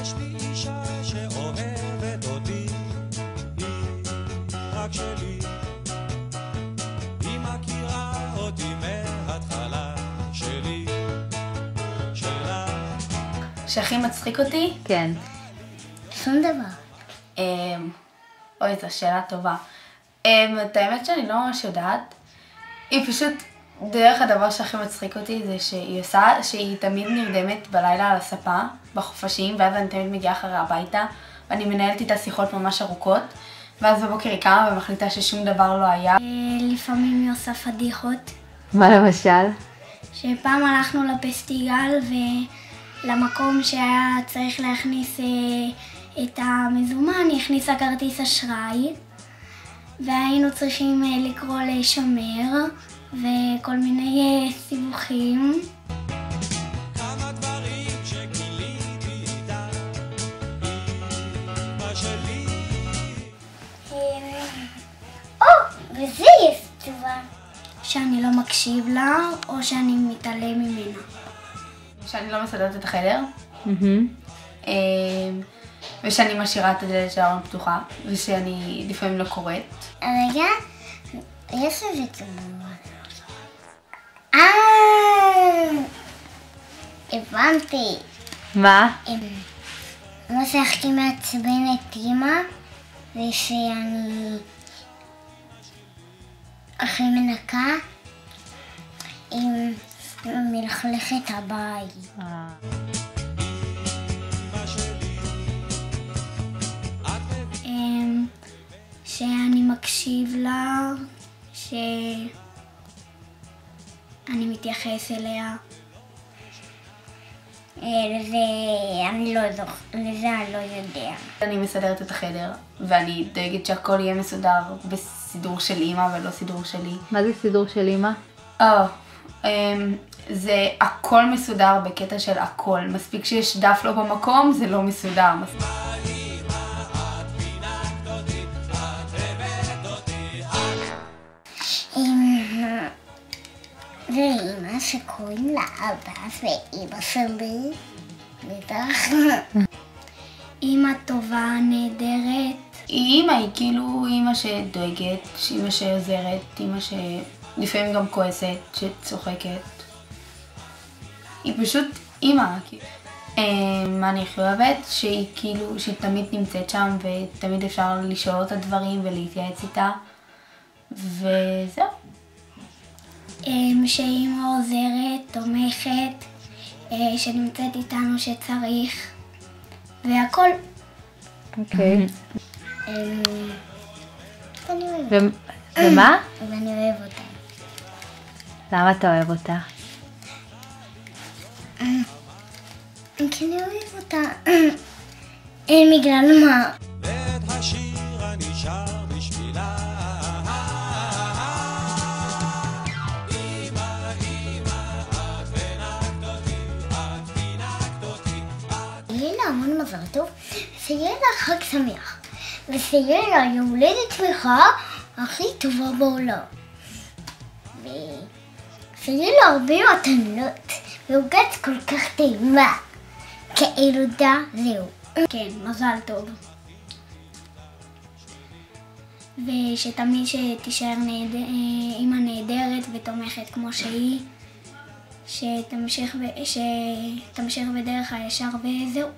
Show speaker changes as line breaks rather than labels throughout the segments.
יש לי אישה שאוהבת אותי, היא רק שלי, היא מכירה אותי מההתחלה, שלי, שלה.
שהכי מצחיק אותי?
כן.
שום דבר.
אוי, זו שאלה טובה. את האמת שאני לא ממש יודעת. היא פשוט, דרך הדבר שהכי מצחיק אותי זה שהיא תמיד נרדמת בלילה על הספה, בחופשים, ואז אני תמיד מגיעה אחריה הביתה, ואני מנהלת איתה שיחות ממש ארוכות, ואז בבוקר היא קמה ומחליטה ששום דבר לא היה.
לפעמים היא עושה פדיחות.
מה למשל?
שפעם הלכנו לפסטיגל ולמקום שהיה צריך להכניס את המזומן, היא הכניסה כרטיס אשראי, והיינו צריכים לקרוא לשמר וכל מיני סיבוכים.
כמה דברים שגיליתי איתה, אמא שלי.
וזה יש תשובה. שאני לא מקשיב לה או שאני מתעלם ממנה.
שאני לא מסדרת את החדר, ושאני משאירה את הדלת של הארון פתוחה, ושאני לפעמים לא קוראת.
רגע, יש איזה תשובה. הבנתי.
מה?
מה שהכי מעצבן את אמא זה שאני הכי מנקה עם מלכלכת הבית. שאני מקשיב לה, שאני מתייחס אליה. לזה אני לא יודע.
אני מסדרת את החדר, ואני דואגת שהכל יהיה מסודר בסידור של אמא ולא סידור שלי.
מה זה סידור של אמא?
זה הכל מסודר בקטע של הכל. מספיק שיש דף לא במקום, זה לא מסודר.
זה אמא שקוראים לה אבא ואמא שלי, בטח. אמא טובה, נהדרת.
אמא היא כאילו אמא שדואגת, אמא שעוזרת, אמא שלפעמים גם כועסת, שצוחקת. היא פשוט אמא. מה אני הכי אוהבת? שהיא כאילו, שהיא תמיד נמצאת שם ותמיד אפשר לשאול אותה דברים ולהתייעץ איתה. וזהו.
שאמא עוזרת, תומכת, שנמצאת איתנו שצריך, והכל.
אוקיי.
ואני אוהבת.
ומה?
ואני אוהב אותה.
למה אתה אוהב אותה?
כי אני אוהב אותה. אין בגלל מה.
ואת השיר הנשאר בשבילה.
שיהיה לה המון מזל טוב, שיהיה לה חג שמח, ושיהיה לה יום הולדת שמחה הכי טובה בעולם. ושיהיה לה הרבה מתנות, ועוגת כל כך טעימה. כאילו זהו. כן, מזל טוב. ושתמיד שתישאר אימא נהדרת ותומכת כמו שהיא, שתמשיך בדרך הישר וזהו.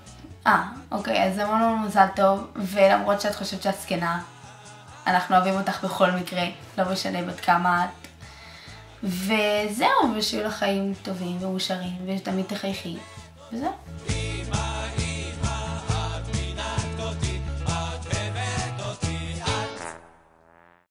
אוקיי, אז אמרנו מזל טוב, ולמרות שאת חושבת שאת זקנה, אנחנו אוהבים אותך בכל מקרה, לא משנה בת כמה את. וזהו, ושיהיו לך חיים טובים ומאושרים, ושתמיד תחייכי, וזהו.